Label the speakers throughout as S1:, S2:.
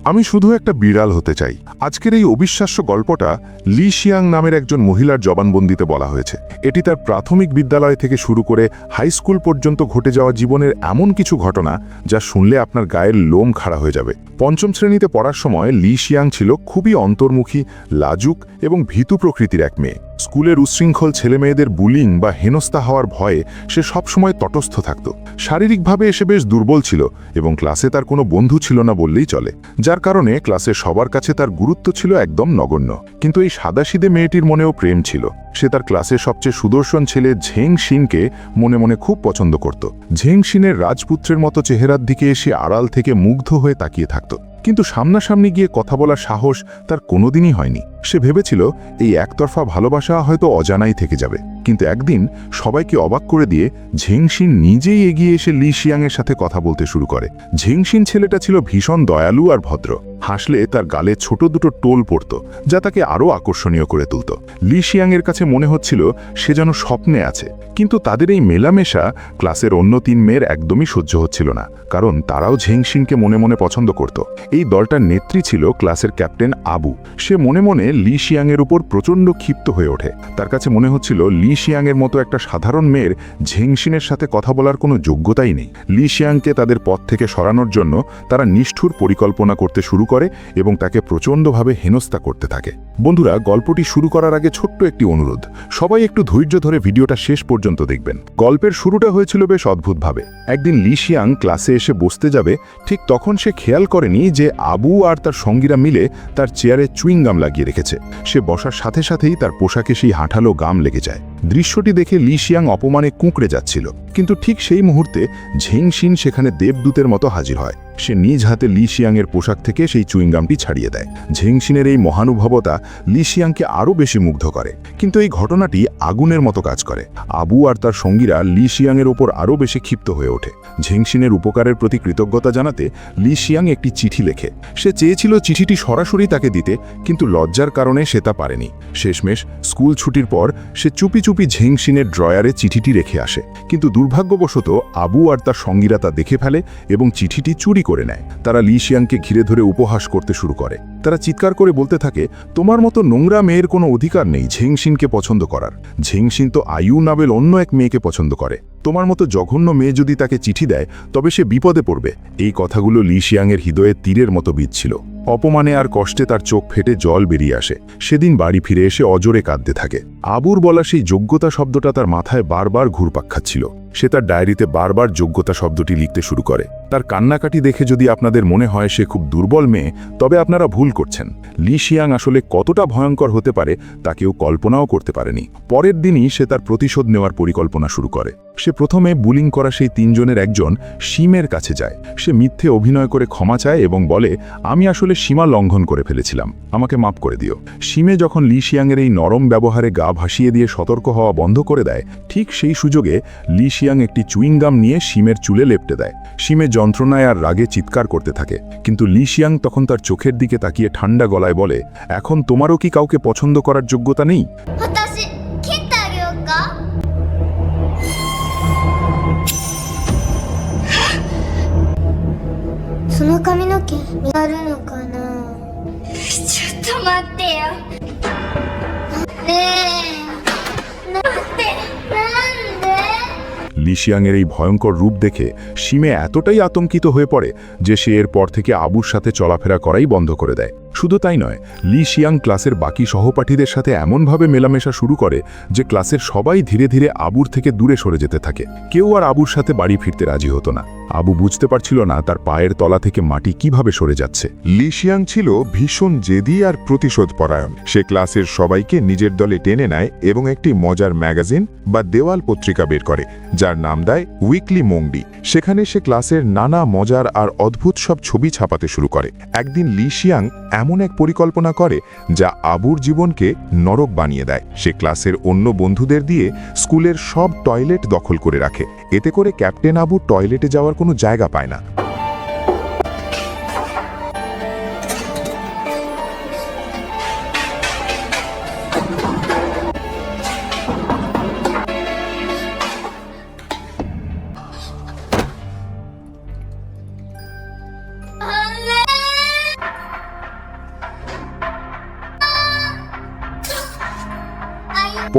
S1: আমি শুধু একটা বিড়াল হতে চাই। আজকের এই অবিশ্বাস্য গল্পটা লি শিয়াং নামের একজন মহিলার জবানবন্দিতে বলা হয়েছে। এটি তার প্রাথমিক বিদ্যালয় থেকে শুরু করে হাই স্কুল পর্যন্ত ঘটে যাওয়া জীবনের এমন কিছু ঘটনা যা শুনলে আপনার গায়ের লোম খাড়া হয়ে যাবে। পঞ্চম শ্রেণীতে পড়ার সময় লি শিয়াং ছিল খুবই অন্তর্মুখী, লাজুক এবং ভীতু প্রকৃতির এক মেয়ে। স্কুলের উচ্ছৃঙ্খল ছেলেমেয়েদের বুলিং বা হেনস্থা হওয়ার ভয়ে সে সবসময় তটস্থ থাকত। শারীরিকভাবে এসে বেশ দুর্বল ছিল এবং ক্লাসে তার কোনো বন্ধু ছিল না বললেই চলে, যার কারণে ক্লাসে সবার কাছে তার গুরুত্ব ছিল একদম নগণ্য। কিন্তু এই সাদাসিধে মেয়েটির মনেও প্রেম ছিল। সে তার ক্লাসের সবচেয়ে সুদর্শন ছেলে ঝেং শিনকে মনে মনে খুব পছন্দ করত। ঝেং শিনের রাজপুত্রের মতো চেহারার দিকে এসে আড়াল থেকে মুগ্ধ হয়ে তাকিয়ে থাকত, কিন্তু সামনাসামনি গিয়ে কথা বলার সাহস তার কোনোদিনই হয়নি। সে ভেবেছিল এই একতরফা ভালোবাসা হয়তো অজানাই থেকে যাবে। কিন্তু একদিন সবাইকে অবাক করে দিয়ে ঝেংশিন নিজেই এগিয়ে এসে লি শিয়াংয়ের সাথে কথা বলতে শুরু করে। ঝেংশিন ছেলেটা ছিল ভীষণ দয়ালু আর ভদ্র। হাসলে তার গালে ছোট দুটো টোল পড়ত, যা তাকে আরও আকর্ষণীয় করে তুলত। লি শিয়াংয়ের কাছে মনে হচ্ছিল সে যেন স্বপ্নে আছে। কিন্তু তাদের এই মেলামেশা ক্লাসের অন্য 3 মেয়ের একদমই সহ্য হচ্ছিল না, কারণ তারাও ঝেংশিনকে মনে মনে পছন্দ করত। এই দলটার নেত্রী ছিল ক্লাসের ক্যাপ্টেন আবু। সে মনে মনে লি শিয়াংয়ের উপর প্রচণ্ড ক্ষিপ্ত হয়ে ওঠে। তার কাছে মনে হচ্ছিল লি শিয়াংয়ের মতো একটা সাধারণ মেয়ের ঝেংশিনের সাথে কথা বলার কোনো যোগ্যতাই নেই। লি শিয়াংকে তাদের পথ থেকে সরানোর জন্য তারা নিষ্ঠুর পরিকল্পনা করতে শুরু করে এবং তাকে প্রচণ্ডভাবে হেনস্থা করতে থাকে। বন্ধুরা, গল্পটি শুরু করার আগে ছোট্ট একটি অনুরোধ, সবাই একটু ধৈর্য ধরে ভিডিওটা শেষ পর্যন্ত দেখবেন। গল্পের শুরুটা হয়েছিল বেশ অদ্ভুতভাবে। একদিন লি শিয়াং ক্লাসে এসে বসতে যাবে, ঠিক তখন সে খেয়াল করেনি যে আবু আর তার সঙ্গীরা মিলে তার চেয়ারে চুইংগাম লাগিয়ে রেখেছে। সে বসার সাথে সাথেই তার পোশাকে সেই হাঁটালো গাম লেগে যায়। দৃশ্যটি দেখে লি শিয়াং অপমানে কুঁকড়ে যাচ্ছিল, কিন্তু ঠিক সেই মুহূর্তে ঝেংশিন সেখানে দেবদূতের মতো হাজির হয়। সে নিজ হাতে লি শিয়াংয়ের পোশাক থেকে সেই চুইংগামটি ছাড়িয়ে দেয়। ঝেংশিনের এই মহানুভবতা লি শিয়াংকে আরও বেশি মুগ্ধ করে, কিন্তু এই ঘটনাটি আগুনের মতো কাজ করে। আবু আর তার সঙ্গীরা লি শিয়াংয়ের ওপর আরও বেশি ক্ষিপ্ত হয়ে ওঠে। ঝেংশিনের উপকারের প্রতি কৃতজ্ঞতা জানাতে লি শিয়াং একটি চিঠি লেখে। সে চেয়েছিল চিঠিটি সরাসরি তাকে দিতে, কিন্তু লজ্জার কারণে সে তা পারেনি। শেষমেশ স্কুল ছুটির পর সে চুপি চুপি ঝেংশিনের ড্রয়ারে চিঠিটি রেখে আসে, কিন্তু দুর্ভাগ্যবশত আবু আর তার সঙ্গীরা তা দেখে ফেলে এবং চিঠিটি চুরি করে নেয়। তারা লি শিয়াংকে ঘিরে ধরে উপহাস করতে শুরু করে। তারা চিৎকার করে বলতে থাকে, তোমার মতো নোংরা মেয়ের কোনো অধিকার নেই ঝেংশিনকে পছন্দ করার। ঝেংশিন তো আয়ু নামের অন্য এক মেয়েকে পছন্দ করে। তোমার মতো জঘন্য মেয়ে যদি তাকে চিঠি দেয় তবে সে বিপদে পড়বে। এই কথাগুলো লি শিয়াংয়ের হৃদয়ে তীরের মতো বিঁধছিল। অপমানে আর কষ্টে তার চোখ ফেটে জল বেরিয়ে আসে। সেদিন বাড়ি ফিরে এসে অজরে কাঁদতে থাকে। আবুর বলা সেই যোগ্যতা শব্দটা তার মাথায় বারবার ঘুরপাক খাচ্ছিল। সে তার ডায়েরিতে বারবার যোগ্যতা শব্দটি লিখতে শুরু করে। তার কান্নাকাটি দেখে যদি আপনাদের মনে হয় সে খুব দুর্বল মেয়ে, তবে আপনারা ভুল করছেন। লি শিয়াং আসলে কতটা ভয়ঙ্কর হতে পারে তা কেউ কল্পনাও করতে পারেনি। পরের দিনই সে তার প্রতিশোধ নেওয়ার পরিকল্পনা শুরু করে। সে প্রথমে বুলিং করা সেই 3 জনের একজন শিমের কাছে যায়। সে মিথ্যে অভিনয় করে ক্ষমা চায় এবং বলে, আমি আসলে সীমা লঙ্ঘন করে ফেলেছিলাম, আমাকে মাফ করে দিও। শিমে যখন লি শিয়াংয়ের এই নরম ব্যবহারে গা ভাসিয়ে দিয়ে সতর্ক হওয়া বন্ধ করে দেয়, ঠিক সেই সুযোগে লি শিয়াং একটি চুইংগাম নিয়ে শিমের চুলে লেপটে দেয়। শিমে যন্ত্রণায় আর রাগে চিৎকার করতে থাকে, কিন্তু লি শিয়াং তখন তার চোখের দিকে তাকিয়ে ঠান্ডা গলায় বলে, এখন তোমারও কি কাউকে পছন্দ করার যোগ্যতা নেই? লি শিয়াংয়ের এই ভয়ঙ্কর রূপ দেখে শিমে এতটাই আতঙ্কিত হয়ে পড়ে যে সে এরপর থেকে আবুর সাথে চলাফেরা করাই বন্ধ করে দেয়। শুধু তাই নয়, লি শিয়াং ক্লাসের বাকি সহপাঠীদের সাথে এমনভাবে মেলামেশা শুরু করে যে ক্লাসের সবাই ধীরে ধীরে আবুর থেকে দূরে সরে যেতে থাকে। কেউ আর আবুর সাথে বাড়ি ফিরতে রাজি হতো না। আবু বুঝতে পারছিল না তার পায়ের তলা থেকে মাটি কিভাবে সরে যাচ্ছে।
S2: লি শিয়াং ছিল ভীষণ জেদি আর প্রতিশোধ পরায়ণ। সে ক্লাসের সবাইকে নিজের দলে টেনে নেয় এবং একটি মজার ম্যাগাজিন বা দেওয়াল পত্রিকা বের করে, যার নাম দেয় উইকলি মোংডি। সেখানে সে ক্লাসের নানা মজার আর অদ্ভুত সব ছবি ছাপাতে শুরু করে। একদিন লি শিয়াং এমন এক পরিকল্পনা করে যা আবুর জীবনকে নরক বানিয়ে দেয়। সে ক্লাসের অন্য বন্ধুদের দিয়ে স্কুলের সব টয়লেট দখল করে রাখে। এতে করে ক্যাপ্টেন আবু টয়লেটে যাওয়ার কোনো জায়গা পায় না।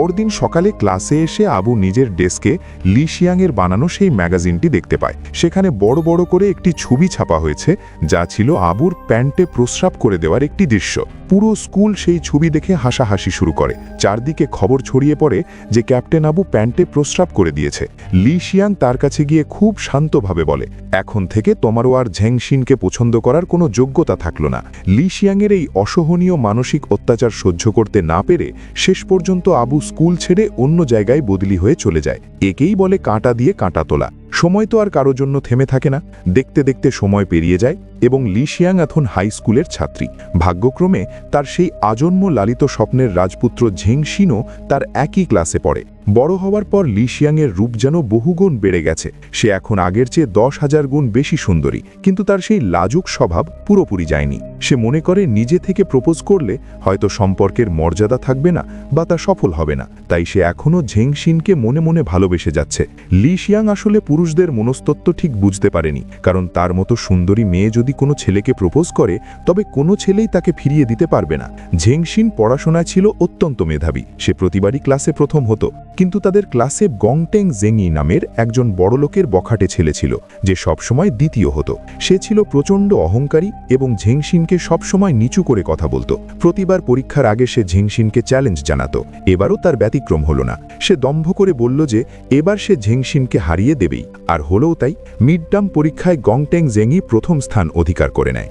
S2: পরদিন সকালে ক্লাসে এসে আবু নিজের ডেস্কে লি শিয়াংয়ের বানানো সেই ম্যাগাজিনটি দেখতে পায়। সেখানে বড় বড় করে একটি ছবি ছাপা হয়েছে, যা ছিল আবুর প্যান্টে প্রস্রাব করে দেওয়ার একটি দৃশ্য। পুরো স্কুল সেই ছবি দেখে হাসাহাসি শুরু করে। চারদিকে খবর ছড়িয়ে পড়ে যে ক্যাপ্টেন আবু প্যান্টে প্রস্রাব করে দিয়েছে। লি শিয়াং তার কাছে গিয়ে খুব শান্তভাবে বলে, এখন থেকে তোমারও আর ঝেংশিনকে পছন্দ করার কোনো যোগ্যতা থাকলো না। লি শিয়াংয়ের এই অসহনীয় মানসিক অত্যাচার সহ্য করতে না পেরে শেষ পর্যন্ত আবু স্কুল ছেড়ে অন্য জায়গায় বদলি হয়ে চলে যায়। একেই বলে কাঁটা দিয়ে কাঁটা তোলা। সময় তো আর কারোর জন্য থেমে থাকে না। দেখতে দেখতে সময় পেরিয়ে যায় এবং লি শিয়াং এখন হাই স্কুলের ছাত্রী। ভাগ্যক্রমে তার সেই আজন্ম লালিত স্বপ্নের রাজপুত্র ঝেংশিনও তার একই ক্লাসে পড়ে। বড় হওয়ার পর লি শিয়াংয়ের রূপ যেন বহুগুণ বেড়ে গেছে। সে এখন আগের চেয়ে 10,000 গুণ বেশি সুন্দরী, কিন্তু তার সেই লাজুক স্বভাব পুরোপুরি যায়নি। সে মনে করে নিজে থেকে প্রপোজ করলে হয়তো সম্পর্কের মর্যাদা থাকবে না বা তা সফল হবে না, তাই সে এখনও ঝেংশিনকে মনে মনে ভালোবেসে যাচ্ছে। লি শিয়াং আসলে পুরুষদের মনস্তত্ত্ব ঠিক বুঝতে পারেনি, কারণ তার মতো সুন্দরী মেয়ে যদি কোনো ছেলেকে প্রপোজ করে তবে কোনো ছেলেই তাকে ফিরিয়ে দিতে পারবে না। ঝেংশিন পড়াশোনায় ছিল অত্যন্ত মেধাবী। সে প্রতিবারই ক্লাসে প্রথম হতো, কিন্তু তাদের ক্লাসে গংটেং জেংই নামের একজন বড়লোকের বখাটে ছেলে ছিল, যে সবসময় দ্বিতীয় হতো। সে ছিল প্রচণ্ড অহংকারী এবং ঝেংশিনকে সবসময় নিচু করে কথা বলতো। প্রতিবার পরীক্ষার আগে সে ঝেংশিনকে চ্যালেঞ্জ জানাতো। এবারও তার ব্যতিক্রম হলো না। সে দম্ভ করে বলল যে এবার সে ঝেংশিনকে হারিয়ে দেবেই, আর হলোও তাই। মিড টার্ম পরীক্ষায় গংটেং জেংই প্রথম স্থান অধিকার করে নেয়।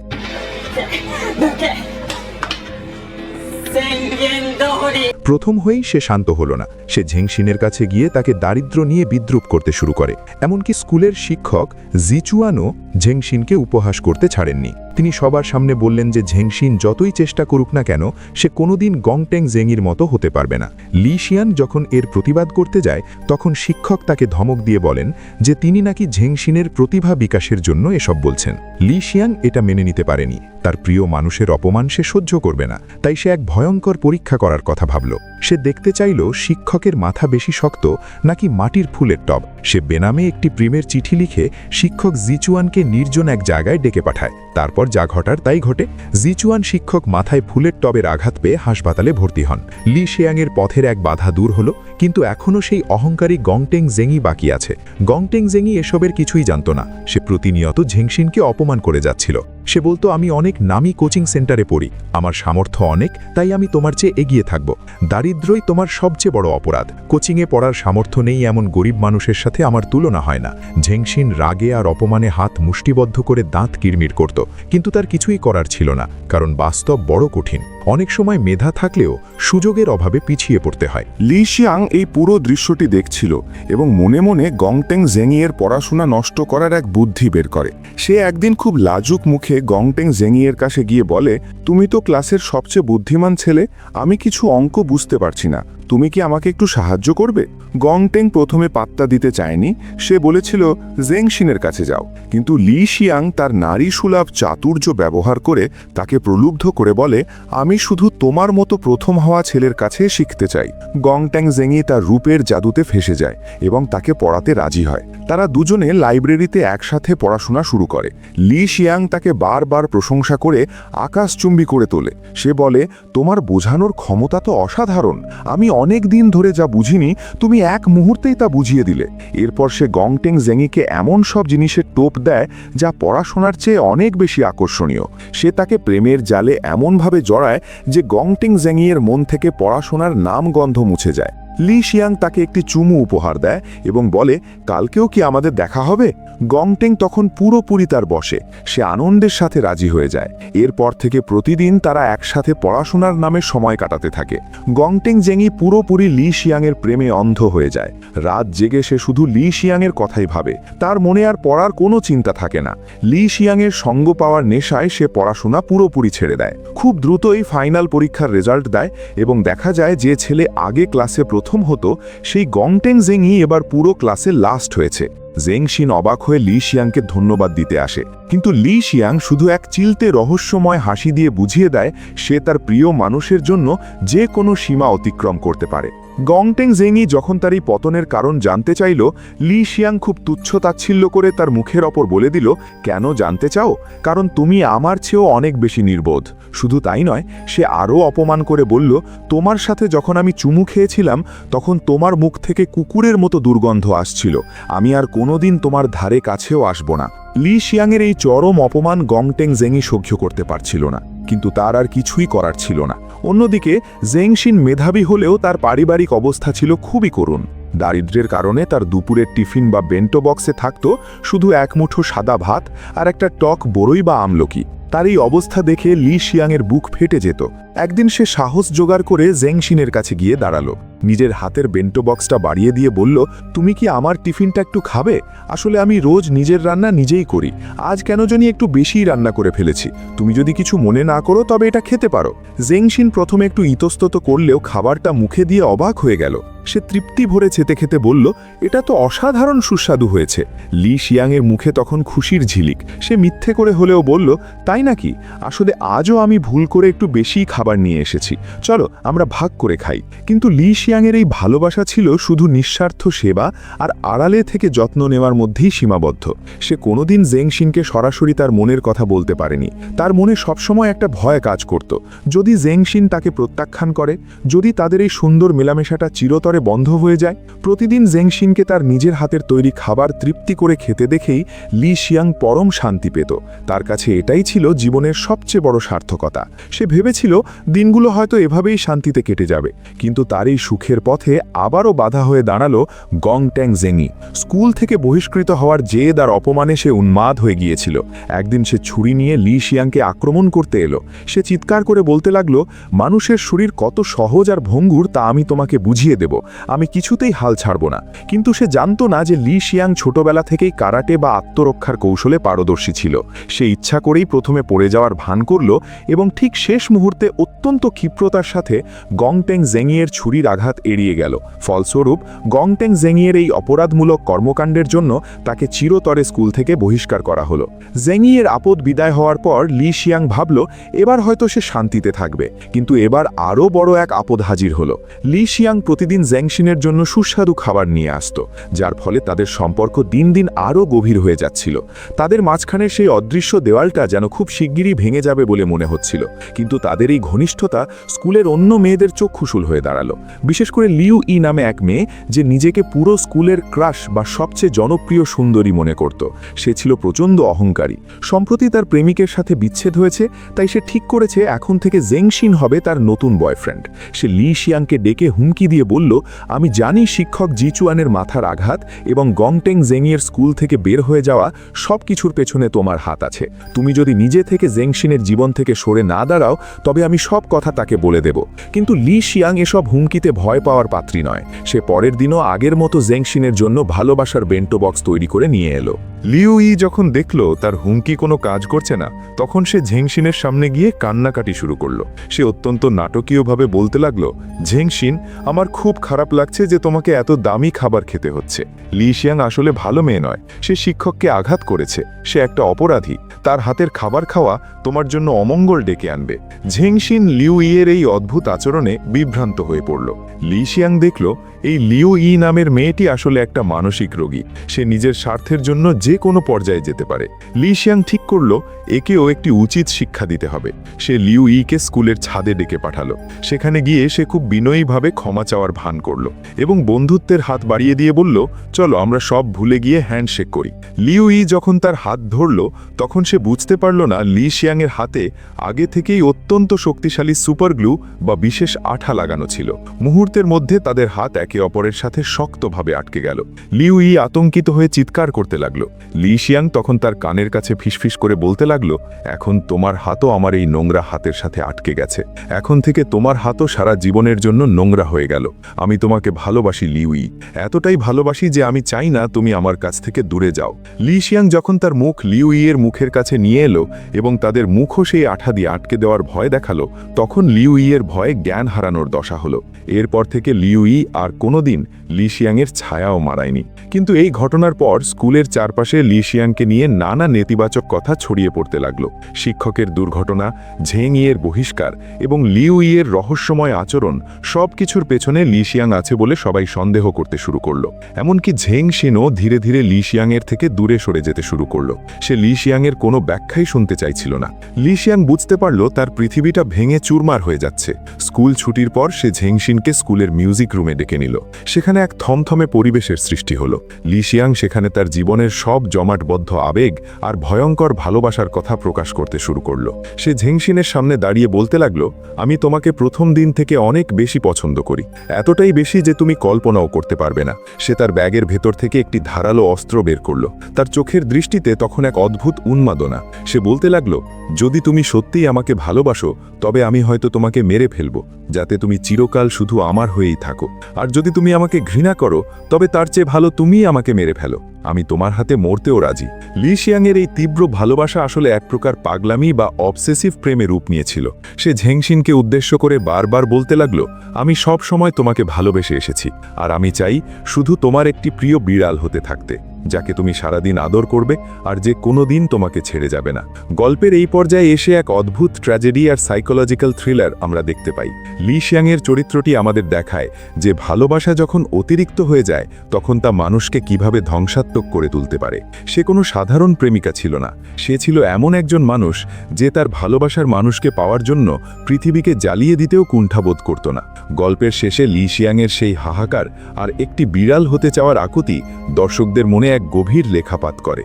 S2: প্রথম হয়েই সে শান্ত হলো না। সে ঝেংশিনের কাছে গিয়ে তাকে দারিদ্র নিয়ে বিদ্রূপ করতে শুরু করে। এমনকি স্কুলের শিক্ষক জিচুয়ানও ঝেংশিনকে উপহাস করতে ছাড়েননি। তিনি সবার সামনে বললেন যে ঝেংশিন যতই চেষ্টা করুক না কেন, সে কোনোদিন গংটেং জেংইর মতো হতে পারবে না। লি শিয়ান যখন এর প্রতিবাদ করতে যায়, তখন শিক্ষক তাকে ধমক দিয়ে বলেন যে তিনি নাকি ঝেংশিনের প্রতিভা বিকাশের জন্য এসব বলছেন। লি শিয়াং এটা মেনে নিতে পারেনি। তার প্রিয় মানুষের অপমান সে সহ্য করবে না, তাই সে এক ভয়ঙ্কর পরীক্ষা করার কথা ভাবল। সে দেখতে চাইল শিক্ষকের মাথা বেশি শক্ত নাকি মাটির ফুলের টব। সে বেনামে একটি প্রেমের চিঠি লিখে শিক্ষক জিচুয়ানকে নির্জন এক জায়গায় ডেকে পাঠায়। তারপর যা ঘটার তাই ঘটে। জিচুয়ান শিক্ষক মাথায় ফুলের টবের আঘাত পেয়ে হাসপাতালে ভর্তি হন। লি শিয়াংয়ের পথের এক বাধা দূর হলো, কিন্তু এখনও সেই অহংকারী গংটেং জেংই বাকি আছে। গংটেং জেংই এসবের কিছুই জানত না। সে প্রতিনিয়ত ঝেংশিনকে অপমান করে যাচ্ছিল। সে বলতো, আমি অনেক নামী কোচিং সেন্টারে পড়ি, আমার সামর্থ্য অনেক, তাই আমি তোমার চেয়ে এগিয়ে থাকব। দারিদ্র্যই তোমার সবচেয়ে বড় অপরাধ। কোচিংয়ে পড়ার সামর্থ্য নেই এমন গরিব মানুষের সাথে আমার তুলনা হয় না। ঝেংশিন রাগে আর অপমানে হাত মুষ্টিবদ্ধ করে দাঁত কিরমির করত, কিন্তু তার কিছুই করার ছিল না, কারণ বাস্তব বড় কঠিন। অনেক সময় মেধা থাকলেও সুযোগের অভাবে পিছিয়ে পড়তে হয়।
S1: লি শিয়াং এই পুরো দৃশ্যটি দেখছিল এবং মনে মনে গংটেং জেংইয়ের পড়াশোনা নষ্ট করার এক বুদ্ধি বের করে। সে একদিন খুব লাজুক মুখে গংটেং জেংইয়ের কাছে গিয়ে বলে, তুমি তো ক্লাসের সবচেয়ে বুদ্ধিমান ছেলে, আমি কিছু অঙ্ক বুঝতে পারছি না, তুমি কি আমাকে একটু সাহায্য করবে? গংটেং প্রথমে পাত্তা দিতে চায়নি। সে বলেছিল জেংশিনের কাছে যাও, কিন্তু লি শিয়াং তার নারী সুলভ চাতুর্য ব্যবহার করে তাকে প্রলুব্ধ করে বলে, আমি শুধু তোমার মতো প্রথম হওয়া ছেলের কাছে শিখতে চাই। গংটেং জেংই তার রূপের জাদুতে ফেসে যায় এবং তাকে পড়াতে রাজি হয়। তারা দুজনে লাইব্রেরিতে একসাথে পড়াশোনা শুরু করে। লি শিয়াং তাকে বারবার প্রশংসা করে আকাশচুম্বী করে তোলে। সে বলে, তোমার বোঝানোর ক্ষমতা তো অসাধারণ, আমি অনেক দিন ধরে যা বুঝিনি তুমি এক মুহূর্তেই তা বুঝিয়ে দিলে। এরপর সে গংটেং জেংইকে এমন সব জিনিসের টোপ দেয় যা পড়াশোনার চেয়ে অনেক বেশি আকর্ষণীয়। সে তাকে প্রেমের জালে এমনভাবে জড়ায় যে গংটেং জেংইয়ের মন থেকে পড়াশোনার নাম গন্ধ মুছে যায়। লি শিয়াং তাকে একটি চুমু উপহার দেয় এবং বলে, কালকেও কি আমাদের দেখা হবে? গংটেং তখন পুরোপুরি তার বশে। সে আনন্দের সাথে রাজি হয়ে যায়। এরপর থেকে প্রতিদিন তারা একসাথে পড়াশোনার নামে সময় কাটাতে থাকে। গংটেং জেংই পুরোপুরি লি শিয়াংয়ের প্রেমে অন্ধ হয়ে যায়। রাত জেগে সে শুধু লি শিয়াংয়ের কথাই ভাবে। তার মনে আর পড়ার কোনো চিন্তা থাকে না। লি শিয়াংয়ের সঙ্গ পাওয়ার নেশায় সে পড়াশোনা পুরোপুরি ছেড়ে দেয়। খুব দ্রুতই ফাইনাল পরীক্ষার রেজাল্ট দেয় এবং দেখা যায় যে ছেলে আগে ক্লাসে প্রথম হতো, সেই গংটেং জেংই এবার পুরো ক্লাসে লাস্ট হয়েছে। জেংশিন অবাক হয়ে লি শিয়াংকে ধন্যবাদ দিতে আসে, কিন্তু লি শিয়াং শুধু এক চিলতে রহস্যময় হাসি দিয়ে বুঝিয়ে দেয় সে তার প্রিয় মানুষের জন্য যে কোনো সীমা অতিক্রম করতে পারে। গংটেং জেংই যখন তার এই পতনের কারণ জানতে চাইল, লি শিয়াং খুব তুচ্ছ তাচ্ছিল্য করে তার মুখের ওপর বলে দিল, কেন জানতে চাও? কারণ তুমি আমার চেয়েও অনেক বেশি নির্বোধ। শুধু তাই নয়, সে আরও অপমান করে বলল, তোমার সাথে যখন আমি চুমু খেয়েছিলাম তখন তোমার মুখ থেকে কুকুরের মতো দুর্গন্ধ আসছিল। আমি আর কোনোদিন তোমার ধারে কাছেও আসব না। লি শিয়াংয়ের এই চরম অপমান গংটেং জেংই সহ্য করতে পারছিল না, কিন্তু তার আর কিছুই করার ছিল না। অন্যদিকে জেংশিন মেধাবী হলেও তার পারিবারিক অবস্থা ছিল খুবই করুণ। দারিদ্র্যের কারণে তার দুপুরের টিফিন বা বেন্টো বক্সে থাকত শুধু এক মুঠো সাদা ভাত আর একটা টক বড়ই বা আমলকি। তার এই অবস্থা দেখে লি শিয়াংয়ের বুক ফেটে যেত। একদিন সে সাহস জোগাড় করে জেংশিনের কাছে গিয়ে দাঁড়ালো, নিজের হাতের বেন্টো বক্সটা বাড়িয়ে দিয়ে বলল, তুমি কি আমার টিফিনটা একটু খাবে? আসলে আমি রোজ নিজের রান্না নিজেই করি, আজ কেন জানি একটু বেশিই রান্না করে ফেলেছি। তুমি যদি কিছু মনে না করো তবে এটা খেতে পারো। জেংশিন প্রথমে একটু ইতস্তত করলেও খাবারটা মুখে দিয়ে অবাক হয়ে গেল। সে তৃপ্তি ভরে চেতে খেতে বলল, এটা তো অসাধারণ সুস্বাদু হয়েছে। লি শিয়াংয়ের মুখে তখন খুশির ঝিলিক। সে মিথ্যে করে হলেও বলল, তাই নাকি? আসলে আজও আমি ভুল করে একটু বেশি খাবার নিয়ে এসেছি, চলো আমরা ভাগ করে খাই। কিন্তু লি শিয়াংয়ের এই ভালোবাসা ছিল শুধু নিঃস্বার্থ সেবা আর আড়ালে থেকে যত্ন নেওয়ার মধ্যেই সীমাবদ্ধ। সে কোনোদিন জেংশিনকে সরাসরি তার মনের কথা বলতে পারেনি। তার মনে সবসময় একটা ভয় কাজ করত, যদি জেংশিন তাকে প্রত্যাখ্যান করে, যদি তাদের এই সুন্দর মেলামেশাটা চিরতরে বন্ধ হয়ে যায়। প্রতিদিন জেংশিনকে তার নিজের হাতের তৈরি খাবার তৃপ্তি করে খেতে দেখেই লি শিয়াং পরম শান্তি পেত। তার কাছে এটাই ছিল জীবনের সবচেয়ে বড় সার্থকতা। সে ভেবেছিল দিনগুলো হয়তো এভাবেই শান্তিতে কেটে যাবে, কিন্তু তার এই সুখের পথে আবারও বাধা হয়ে দাঁড়ালো গংটেং জেংই। স্কুল থেকে বহিষ্কৃত হওয়ার জেদ আর অপমানে সে উন্মাদ হয়ে গিয়েছিল। একদিন সে ছুরি নিয়ে লি শিয়াংকে আক্রমণ করতে এলো। সে চিৎকার করে বলতে লাগলো, মানুষের শরীর কত সহজ আর ভঙ্গুর তা আমি তোমাকে বুঝিয়ে দেব, আমি কিছুতেই হাল ছাড়ব না। কিন্তু সে জানতো না যে লি শিয়াং ছোটবেলা থেকেই কারাটে বা আত্মরক্ষার কৌশলে পারদর্শী ছিল। সে ইচ্ছা করেই প্রথমে পড়ে যাওয়ার ভান করল এবং ঠিক শেষ মুহূর্তে অত্যন্ত ক্ষিপ্রতার সাথে গংটেং জেংইয়ের ছুরির আঘাত এড়িয়ে গেল। ফলস্বরূপ গংটেং জেংইয়ের এই অপরাধমূলক কর্মকাণ্ডের জন্য তাকে চিরতরে স্কুল থেকে বহিষ্কার করা হলো। জেংইয়ের আপদ বিদায় হওয়ার পর লি শিয়াং ভাবল, এবার হয়তো সে শান্তিতে থাকবে। কিন্তু এবার আরও বড় এক আপদ হাজির হলো। লি শিয়াং প্রতিদিন জেংশিনের জন্য সুস্বাদু খাবার নিয়ে আসত, যার ফলে তাদের সম্পর্ক দিন দিন আরও গভীর হয়ে যাচ্ছিল। তাদের মাঝখানে সেই অদৃশ্য দেওয়ালটা যেন খুব শিগগিরই ভেঙে যাবে বলে মনে হচ্ছিল। কিন্তু তাদের এই ঘনিষ্ঠতা স্কুলের অন্য মেয়েদের চক্ষুশূল হয়ে দাঁড়ালো। বিশেষ করে লিউ ই নামে এক মেয়ে, যে নিজেকে পুরো স্কুলের ক্রাশ বা সবচেয়ে জনপ্রিয় সুন্দরী মনে করত। সে ছিল প্রচণ্ড অহংকারী। সম্প্রতি তার প্রেমিকের সাথে বিচ্ছেদ হয়েছে, তাই সে ঠিক করেছে এখন থেকে জেংশিন হবে তার নতুন বয়ফ্রেন্ড। সে লি শিয়াংকে ডেকে হুমকি দিয়ে বলল, আমি জানি শিক্ষক জিচুয়ানের মাথার আঘাত এবং গংটেং জেংইয়ের স্কুল থেকে বের হয়ে যাওয়া সব কিছুর পেছনে তোমার হাত আছে। তুমি যদি নিজে থেকে জেংশিনের জীবন থেকে সরে না দাঁড়াও তবে আমি সব কথা তাকে বলে দেব। কিন্তু লি শিয়াং এসব হুমকিতে ভয় পাওয়ার পাত্রী নয়। সে পরের দিনও আগের মতো জেংশিনের জন্য ভালোবাসার বেন্টো বক্স তৈরি করে নিয়ে এলো।
S2: লিউ ই যখন দেখল তার হুমকি কোনো কাজ করছে না, তখন সে ঝেংশিনের সামনে গিয়ে কান্নাকাটি শুরু করলো। সে অত্যন্ত নাটকীয়ভাবে বলতে লাগলো, ঝেংশিন, আমার খুব খারাপ লাগছে যে তোমাকে এত দামি খাবার খেতে হচ্ছে। লি শিয়াং আসলে ভালো মেয়ে নয়, সে শিক্ষককে আঘাত করেছে, সে একটা অপরাধী। তার হাতের খাবার খাওয়া তোমার জন্য অমঙ্গল ডেকে আনবে। ঝেংশিন লিউ ইয়ের এই অদ্ভুত আচরণে বিভ্রান্ত হয়ে পড়ল। লি শিয়াং দেখল এই লিউ ই নামের মেয়েটি আসলে একটা মানসিক রোগী। সে নিজের স্বার্থের জন্য যে কোনো পর্যায়ে যেতে পারে। লি শিয়াং ঠিক করল একেও একটি উচিত শিক্ষা দিতে হবে। সে লিউ ইকে স্কুলের ছাদে ডেকে পাঠালো। সেখানে গিয়ে সে খুব বিনয়ীভাবে ক্ষমা চাওয়ার ভান করল এবং বন্ধুত্বের হাত বাড়িয়ে দিয়ে বলল, চলো আমরা সব ভুলে গিয়ে হ্যান্ডশেক করি। লিউ ই যখন তার হাত ধরল তখন সে বুঝতে পারল না লি শিয়াংয়ের হাতে আগে থেকেই অত্যন্ত শক্তিশালী সুপার গ্লু বা বিশেষ আঠা লাগানো ছিল। মুহূর্তের মধ্যে তাদের হাত একে অপরের সাথে শক্তভাবে আটকে গেল। লিউ ই আতঙ্কিত হয়ে চিৎকার করতে লাগলো। লি শিয়াং তখন তার কানের কাছে ফিসফিস করে বলতে লাগলো, এখন তোমার হাতও আমার এই নোংরা হাতের সাথে আটকে গেছে। এখন থেকে তোমার হাতও সারা জীবনের জন্য নোংরা হয়ে গেল। আমি তোমাকে ভালোবাসি লিউ ই, এতটাই ভালোবাসি যে আমি চাই না তুমি আমার কাছ থেকে দূরে যাও। লি শিয়াং যখন তার মুখ লিউ ই এর মুখের কাছে নিয়ে এলো এবং তাদের মুখও সেই আঠা দিয়ে আটকে দেওয়ার ভয় দেখালো, তখন লিউ ই এর ভয়ে জ্ঞান হারানোর দশা হলো। এরপর থেকে লিউ ই আর কোনোদিন
S1: লি শিয়াংয়ের ছায়াও মারায়নি। কিন্তু এই ঘটনার পর স্কুলের চারপাশে লি শিয়াংকে নিয়ে নানা নেতিবাচক কথা ছড়িয়ে পড়তে লাগলো। শিক্ষকের দুর্ঘটনা, ঝেং ইয়ের বহিষ্কার এবং লিউ ইয়ের রহস্যময় আচরণ সবকিছুর পেছনে লি শিয়াং আছে বলে সবাই সন্দেহ করতে শুরু করলো। এমনকি ঝেং শিনও ধীরে ধীরে লি শিয়াংয়ের থেকে দূরে সরে যেতে শুরু করলো। সে লি শিয়াংয়ের কোনো ব্যাখ্যাই শুনতে চাইছিল না। লি শিয়াং বুঝতে পারল তার পৃথিবীটা ভেঙে চুরমার হয়ে যাচ্ছে। স্কুল ছুটির পর সে ঝেংশিনকে স্কুলের মিউজিক রুমে ডেকে নিল। সেখানে এক থমথমে পরিবেশের সৃষ্টি হলো। লি শিয়াং সেখানে তার জীবনের সব জমাটবদ্ধ আবেগ আর ভয়ঙ্কর ভালোবাসার কথা প্রকাশ করতে শুরু করলো। সে ঝেংশিনের সামনে দাঁড়িয়ে বলতে লাগলো, আমি তোমাকে প্রথম দিন থেকে অনেক বেশি পছন্দ করি, এতটাই বেশি যে তুমি কল্পনাও করতে পারবে না। সে তার ব্যাগের ভেতর থেকে একটি ধারালো অস্ত্র বের করলো। তার চোখের দৃষ্টিতে তখন এক অদ্ভুত উন্মাদনা। সে বলতে লাগলো, যদি তুমি সত্যিই আমাকে ভালোবাসো তবে আমি হয়তো তোমাকে মেরে ফেলবো, যাতে তুমি চিরকাল শুধু আমার হয়েই থাকো। আর যদি তুমি আমাকে ঘৃণা করো তবে তার চেয়ে ভালো তুমিই আমাকে মেরে ফেলো, আমি তোমার হাতে মরতেও রাজি। লি শিয়াংয়ের এই তীব্র ভালোবাসা আসলে এক প্রকার পাগলামি বা অবসেসিভ প্রেমে রূপ নিয়েছিল। সে ঝেংশিনকে উদ্দেশ্য করে বারবার বলতে লাগলো, আমি সব সময় তোমাকে ভালোবেসে এসেছি, আর আমি চাই শুধু তোমার একটি প্রিয় বিড়াল হতে থাকতে, যাকে তুমি সারাদিন আদর করবে আর যে কোনোদিন তোমাকে ছেড়ে যাবে না। গল্পের এই পর্যায়ে এসে এক অদ্ভুত ট্র্যাজেডি আর সাইকোলজিক্যাল থ্রিলার আমরা দেখতে পাই। লি শিয়াংয়ের চরিত্রটি আমাদের দেখায় যে ভালোবাসা যখন অতিরিক্ত হয়ে যায় তখন তা মানুষকে কিভাবে ধ্বংসাত্মক করে তুলতে পারে। সে কোনো সাধারণ প্রেমিকা ছিল না, সে ছিল এমন একজন মানুষ যে তার ভালোবাসার মানুষকে পাওয়ার জন্য পৃথিবীকে জ্বালিয়ে দিতেও কুণ্ঠাবোধ করত না। গল্পের শেষে লি শিয়াংয়ের সেই হাহাকার আর একটি বিড়াল হতে চাওয়ার আকুতি দর্শকদের মনে এক গভীর লেখাপাত করে।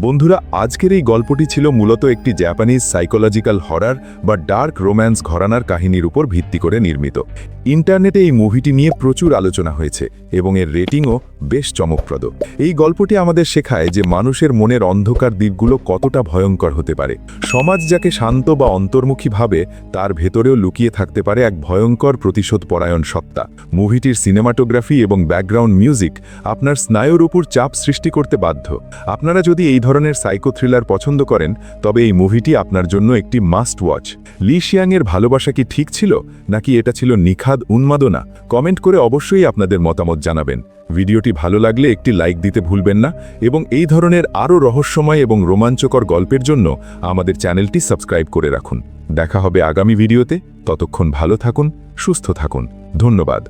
S1: বন্ধুরা, আজকের এই গল্পটি ছিল মূলত একটি জাপানিজ সাইকোলজিক্যাল হরার বা ডার্ক রোম্যান্স ঘরানার কাহিনীর উপর ভিত্তি করে নির্মিত। ইন্টারনেটে এই মুভিটি নিয়ে প্রচুর আলোচনা হয়েছে এবং এর রেটিংও বেশ চমকপ্রদ। এই গল্পটি আমাদের শেখায় যে মানুষের মনের অন্ধকার দিকগুলো কতটা ভয়ঙ্কর হতে পারে। সমাজ যাকে শান্ত বা অন্তর্মুখী ভাবে তার ভেতরেও লুকিয়ে থাকতে পারে এক ভয়ঙ্কর প্রতিশোধ পরায়ণ সত্তা। মুভিটির সিনেমাটোগ্রাফি এবং ব্যাকগ্রাউন্ড মিউজিক আপনার স্নায়ুর উপর চাপ সৃষ্টি করতে বাধ্য। আপনারা যদি এই ধরনের সাইকো থ্রিলার পছন্দ করেন তবে এই মুভিটি আপনার জন্য একটি মাস্ট ওয়াচ। লি শিয়াংয়ের ভালোবাসা কি ঠিক ছিল নাকি এটা ছিল নিখাদ উন্মাদনা? কমেন্ট করে অবশ্যই আপনাদের মতামত জানাবেন। ভিডিওটি ভালো লাগলে একটি লাইক দিতে ভুলবেন না এবং এই ধরনের আরও রহস্যময় এবং রোমাঞ্চকর গল্পের জন্য আমাদের চ্যানেলটি সাবস্ক্রাইব করে রাখুন। দেখা হবে আগামী ভিডিওতে। ততক্ষণ ভালো থাকুন, সুস্থ থাকুন। ধন্যবাদ।